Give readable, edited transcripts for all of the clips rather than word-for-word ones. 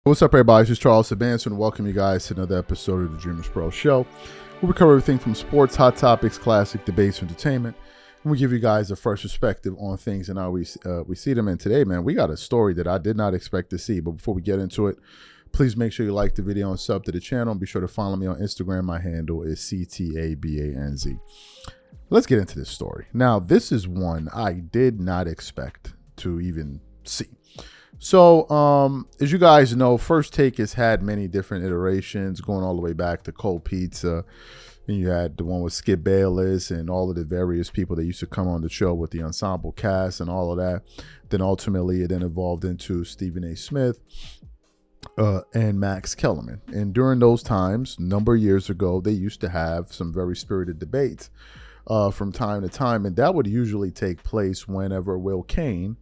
What's up, everybody? This is Charles Sabanson, and welcome you guys to another episode of the DREAMERSPRO show, where we cover everything from sports, hot topics, classic debates, entertainment, and we give you guys a fresh perspective on things and how we see them. And today, man, we got a story that I did not expect to see. But before we get into it, please make sure you like the video and sub to the channel. And be sure to follow me on Instagram. My handle is CTABANZ. Let's get into this story. Now, this is one I did not expect to even see. So, as you guys know, First Take has had many different iterations, going all the way back to Cold Pizza. And you had the one with Skip Bayless and all of the various people that used to come on the show with the ensemble cast and all of that. Then ultimately, it then evolved into Stephen A. Smith and Max Kellerman. And during those times, a number of years ago, they used to have some very spirited debates from time to time. And that would usually take place whenever Will Cain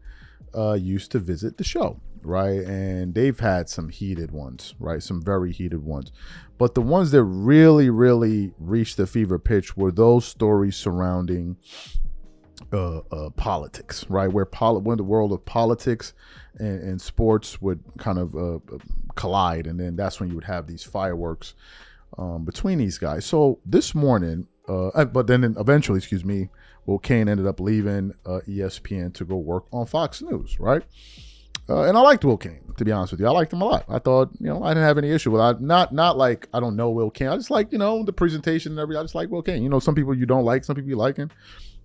used to visit the show, right? And they've had some heated ones, right? Some very heated ones. But the ones that really, really reached the fever pitch were those stories surrounding politics, right? When the world of politics and sports would kind of collide. And then that's when you would have these fireworks between these guys. So this morning, but then eventually, Will Cain ended up leaving ESPN to go work on Fox News, right? And I liked Will Cain, to be honest with you. I liked him a lot. I thought, I didn't have any issue with it. Not like I don't know Will Cain. I just like, the presentation and everything. I just like Will Cain. Some people you don't like, some people you like him.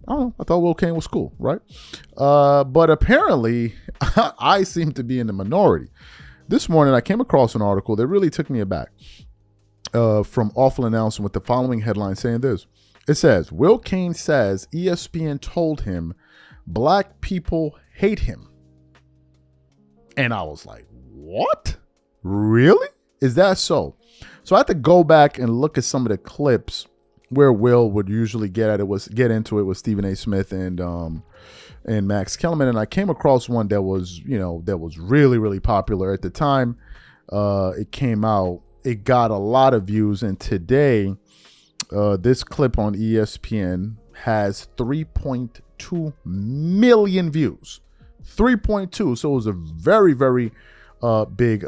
I don't know. I thought Will Cain was cool, right? But apparently, I seem to be in the minority. This morning, I came across an article that really took me aback from Awful Announcement with the following headline saying this. It says, Will Cain says ESPN told him black people hate him. And I was like, what? Really? Is that so? So I had to go back and look at some of the clips where Will would usually get into it with Stephen A. Smith and Max Kellerman. And I came across one that was, that was really, really popular at the time. It came out. It got a lot of views. And today, this clip on ESPN has 3.2 million views. 3.2. So it was a very, very big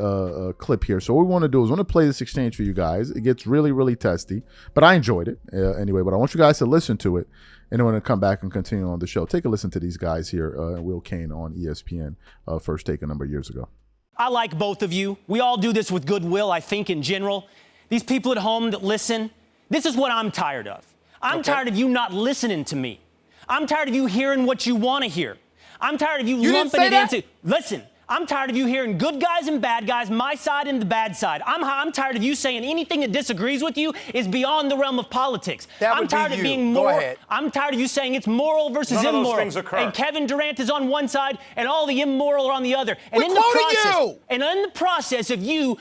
clip here. So what we want to do is I want to play this exchange for you guys. It gets really, really testy, but I enjoyed it anyway. But I want you guys to listen to it, and then we're going to come back and continue on the show. Take a listen to these guys here, Will Cain on ESPN, First Take a number of years ago. I like both of you. We all do this with goodwill, I think, in general. These people at home that listen, this is what I'm tired of. I'm tired of you not listening to me. I'm tired of you hearing what you want to hear. I'm tired of you lumping it into... Listen, I'm tired of you hearing good guys and bad guys, my side and the bad side. I'm tired of you saying anything that disagrees with you is beyond the realm of politics. I'm tired of being moral. I'm tired of you saying it's moral versus immoral. None of those things occur. And Kevin Durant is on one side and all the immoral are on the other. And We're quoting you! And in the process of you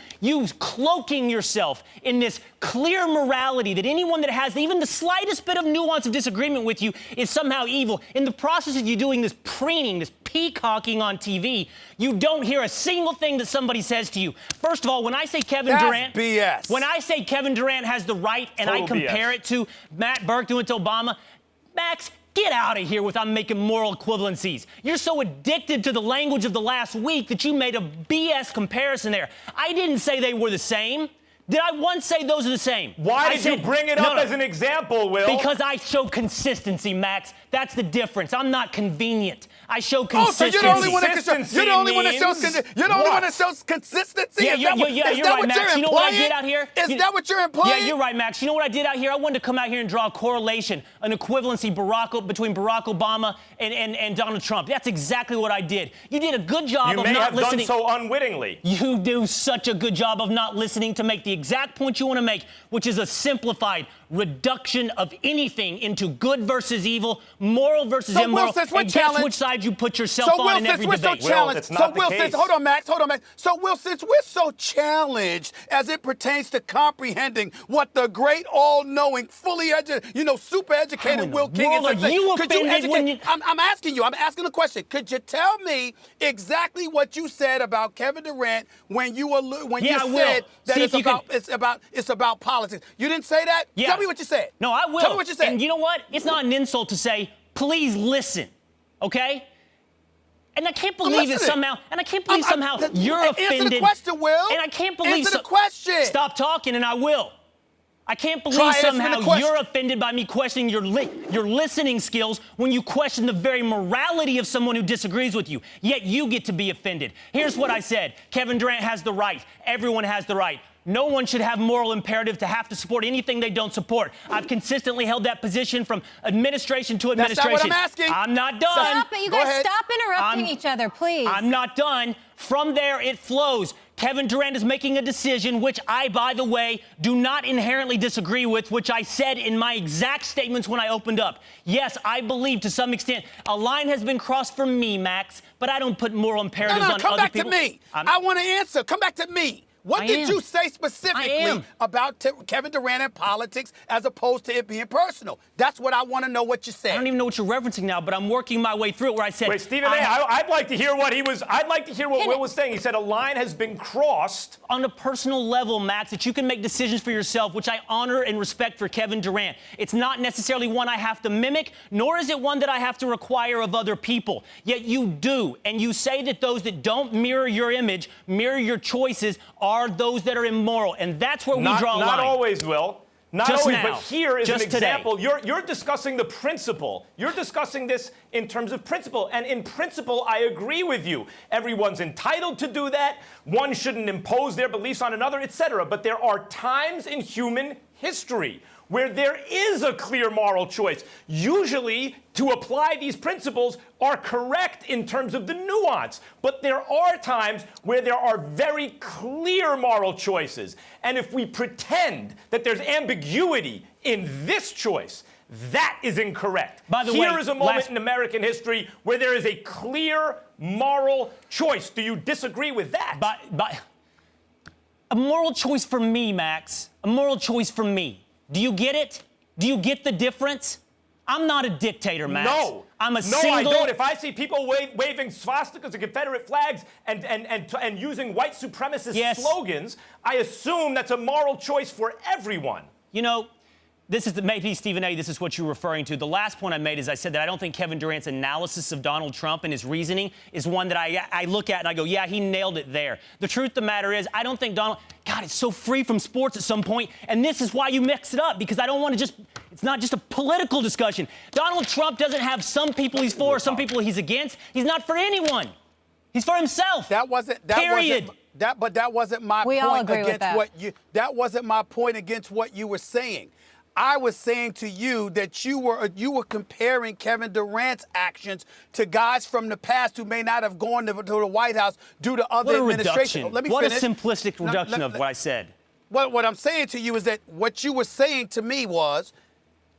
cloaking yourself in this clear morality that anyone that has even the slightest bit of nuance of disagreement with you is somehow evil. In the process of you doing this preening, this peacocking on TV, you don't hear a single thing that somebody says to you. First of all, when I say Kevin Durant... BS. When I say Kevin Durant has the right and I compare it to Matt Burke doing it to Obama, Max, get out of here with I'm making moral equivalencies. You're so addicted to the language of the last week that you made a BS comparison there. I didn't say they were the same. Did I once say those are the same? Why did you bring it up as an example, Will? Because I show consistency, Max. That's the difference. I'm not convenient. I show consistency. Oh, so you're the only one that shows consistency? Yeah, you're right, Max. You know what I did out here? Is that what you're implying? Yeah, you're right, Max. You know what I did out here? I wanted to come out here and draw a correlation, an equivalency between Barack Obama and Donald Trump. That's exactly what I did. You did a good job of not listening. You may have done so unwittingly. You do such a good job of not listening to make the exact point you want to make, which is a simplified reduction of anything into good versus evil, moral versus immoral, and guess which side you put yourself on in every debate. Hold on, Max. So, Will, since we're so challenged as it pertains to comprehending what the great, all-knowing, fully educated, super educated Will Cain is saying, could you educate? I'm asking you. I'm asking a question. Could you tell me exactly what you said about Kevin Durant when you said that it's about politics? You didn't say that? Yeah. Tell me what you said. No, I will. Tell me what you said. And you know what? It's not an insult to say, please listen, okay? And I can't believe that somehow, you're offended. Answer the question, Will. And I can't believe Answer the question. Stop talking and I will. I can't believe somehow you're offended by me questioning your listening skills when you question the very morality of someone who disagrees with you. Yet you get to be offended. Here's what I said. Kevin Durant has the right. Everyone has the right. No one should have moral imperative to have to support anything they don't support. I've consistently held that position from administration to administration. That's not what I'm asking. I'm not done. Stop it. You guys stop interrupting each other, please. I'm not done. From there, it flows. Kevin Durant is making a decision, which I, by the way, do not inherently disagree with, which I said in my exact statements when I opened up. Yes, I believe to some extent a line has been crossed for me, Max, but I don't put moral imperatives on other people. Come back to me. I want to answer. Come back to me. What did you say specifically about Kevin Durant and politics as opposed to it being personal? That's what I want to know what you said. I don't even know what you're referencing now, but I'm working my way through it where I said... Wait, Stephen A., I'd like to hear what Will was saying. He said a line has been crossed. On a personal level, Max, that you can make decisions for yourself, which I honor and respect for Kevin Durant. It's not necessarily one I have to mimic, nor is it one that I have to require of other people. Yet you do, and you say that those that don't mirror your image, mirror your choices, are those that are immoral, and that's where we draw a line. Not always, Will. Not just always, now. but here is just an example. You're discussing the principle. You're discussing this in terms of principle, and in principle, I agree with you. Everyone's entitled to do that. One shouldn't impose their beliefs on another, etc. But there are times in human history where there is a clear moral choice. Usually, to apply these principles are correct in terms of the nuance. But there are times where there are very clear moral choices. And if we pretend that there's ambiguity in this choice, that is incorrect. By the way, here is a moment in American history where there is a clear moral choice. Do you disagree with that? A moral choice for me, Max. A moral choice for me. Do you get it? Do you get the difference? I'm not a dictator, Max. No. I'm a No, single... I don't. If I see people waving swastikas and Confederate flags and using white supremacist slogans, I assume that's a moral choice for everyone. You know, this is maybe, Stephen A., this is what you're referring to. The last point I made is I said that I don't think Kevin Durant's analysis of Donald Trump and his reasoning is one that I look at and I go, yeah, he nailed it there. The truth of the matter is, I don't think Donald... God, it's so free from sports at some point, and this is why you mix it up, because I don't want to just... It's not just a political discussion. Donald Trump doesn't have some people he's for, some people he's against. He's not for anyone. He's for himself. That wasn't my point against what you... That wasn't my point against what you were saying. I was saying to you that you were comparing Kevin Durant's actions to guys from the past who may not have gone to the White House due to other administration. Let me finish. What a simplistic reduction of what I said. What I'm saying to you is that what you were saying to me was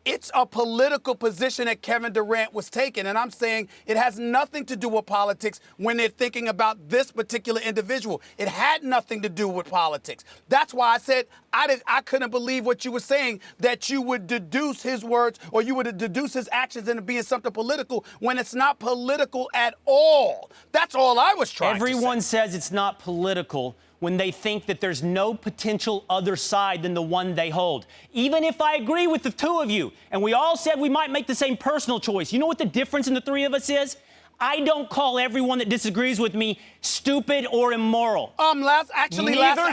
it's a political position that Kevin Durant was taking. And I'm saying it has nothing to do with politics when they're thinking about this particular individual. It had nothing to do with politics. That's why I said I couldn't believe what you were saying, that you would deduce his words or you would deduce his actions into being something political when it's not political at all. That's all I was trying to say. Everyone says it's not political when they think that there's no potential other side than the one they hold. Even if I agree with the two of you, and we all said we might make the same personal choice, you know what the difference in the three of us is? I don't call everyone that disagrees with me stupid or immoral. Actually, I don't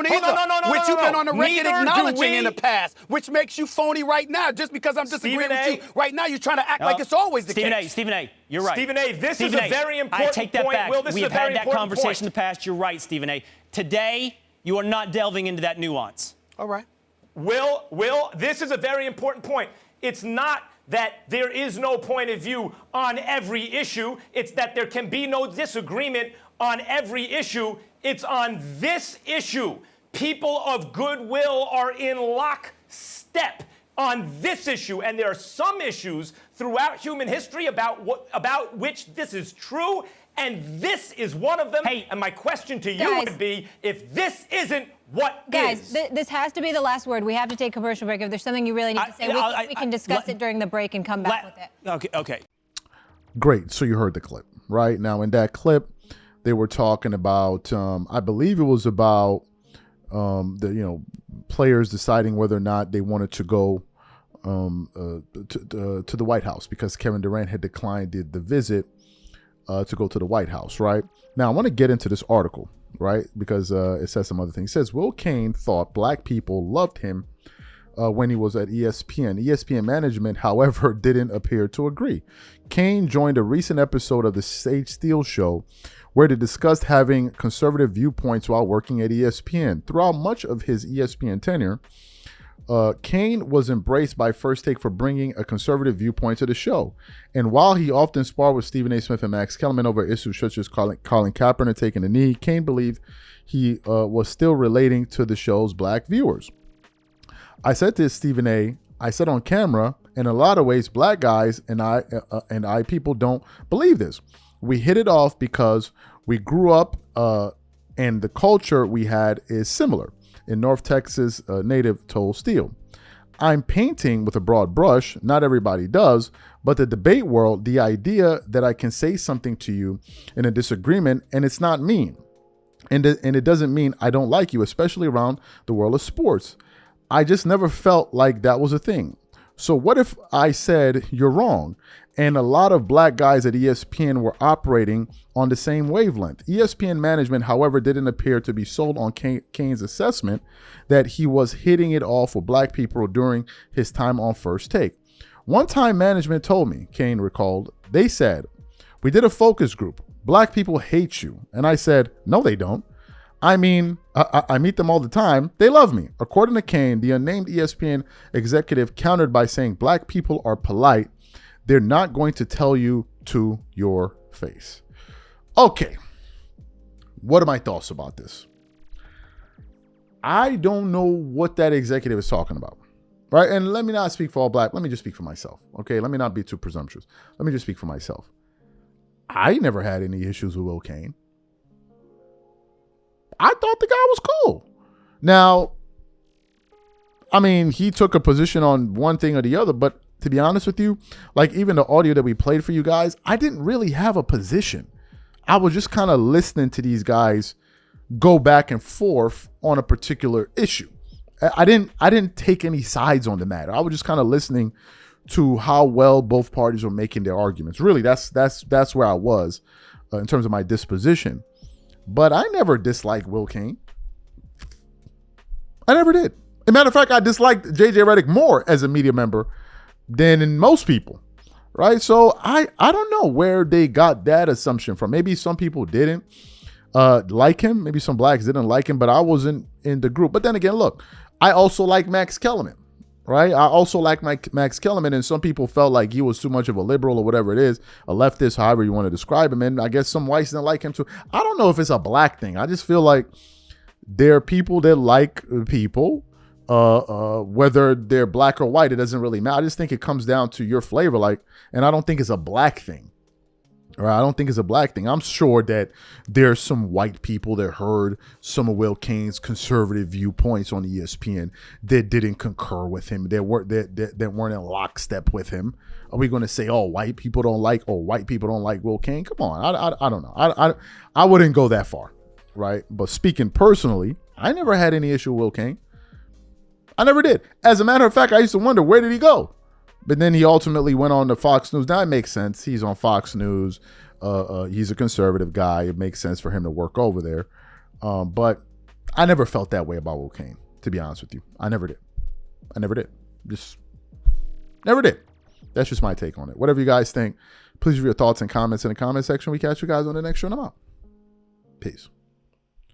either. No, which you've been on the record acknowledging in the past, which makes you phony right now. Just because I'm disagreeing with you right now, you're trying to act like it's always the case. Stephen A., you're right. Stephen A., this is a very important point. I take that back. Will, we have had that conversation in the past. You're right, Stephen A. Today, you are not delving into that nuance. All right. Will, this is a very important point. It's not that there is no point of view on every issue. It's that there can be no disagreement on every issue. It's on this issue. People of goodwill are in lockstep on this issue. And there are some issues throughout human history about which this is true. And this is one of them. And my question to you would be, if this isn't, what is? Guys, this has to be the last word. We have to take a commercial break. If there's something you really need to say, we can discuss it during the break and come back with it. Okay. Great. So you heard the clip, right? Now, in that clip, they were talking about, I believe it was about the players deciding whether or not they wanted to go to the White House because Kevin Durant had declined the visit to go to the White House, right? Now, I want to get into this article, right? Because it says some other things. It says, Will Cain thought black people loved him when he was at ESPN. ESPN management, however, didn't appear to agree. Cain joined a recent episode of the Sage Steele show where they discussed having conservative viewpoints while working at ESPN. Throughout much of his ESPN tenure, Cain was embraced by First Take for bringing a conservative viewpoint to the show. And while he often sparred with Stephen A. Smith and Max Kellerman over issues such as Colin Kaepernick taking a knee, Cain believed he was still relating to the show's black viewers. I said to Stephen A., I said on camera, in a lot of ways, black guys and I people don't believe this. We hit it off because we grew up and the culture we had is similar. In North Texas, native told Steele, I'm painting with a broad brush. Not everybody does, but the debate world, the idea that I can say something to you in a disagreement and it's not mean. And it doesn't mean I don't like you, especially around the world of sports. I just never felt like that was a thing. So what if I said you're wrong? And a lot of black guys at ESPN were operating on the same wavelength. ESPN management, however, didn't appear to be sold on Cain's assessment that he was hitting it off with black people during his time on First Take. One time management told me, Cain recalled, they said, we did a focus group. Black people hate you. And I said, no, they don't. I mean, I meet them all the time. They love me. According to Cain, the unnamed ESPN executive countered by saying black people are polite. They're not going to tell you to your face. Okay. What are my thoughts about this? I don't know what that executive is talking about, right? And let me not speak for all black. Let me just speak for myself, okay? Let me not be too presumptuous. Let me just speak for myself. I never had any issues with Will Cain. I thought the guy was cool. Now, I mean, he took a position on one thing or the other, but to be honest with you, like even the audio that we played for you guys, I didn't really have a position. I was just kind of listening to these guys go back and forth on a particular issue. I didn't take any sides on the matter. I was just kind of listening to how well both parties were making their arguments. Really, that's where I was in terms of my disposition. But I never disliked Will Cain. I never did. As a matter of fact, I disliked JJ Redick more as a media member than in most people, right? So I don't know where they got that assumption from. Maybe some people didn't like him. Maybe some blacks didn't like him, but I wasn't in the group. But then again, look, I also like Max Kellerman, right? I also like Max Kellerman, and some people felt like he was too much of a liberal or whatever it is, a leftist, however you want to describe him. And I guess some whites didn't like him too. I don't know if it's a black thing. I just feel like there are people that like people. Whether they're black or white, it doesn't really matter. I just think it comes down to your flavor, and I don't think it's a black thing. Or I don't think it's a black thing. I'm sure that there's some white people that heard some of Will Cain's conservative viewpoints on ESPN that didn't concur with him, that weren't in lockstep with him. Are we going to say, white people don't like Will Cain? Come on, I don't know. I wouldn't go that far, right? But speaking personally, I never had any issue with Will Cain. I never did. As a matter of fact, I used to wonder, where did he go? But then he ultimately went on to Fox News. Now it makes sense. He's on Fox News. He's a conservative guy. It makes sense for him to work over there. But I never felt that way about Will Cain, to be honest with you. I never did. Just never did. That's just my take on it. Whatever you guys think, please leave your thoughts and comments in the comment section. We catch you guys on the next show. And I'm out. Peace.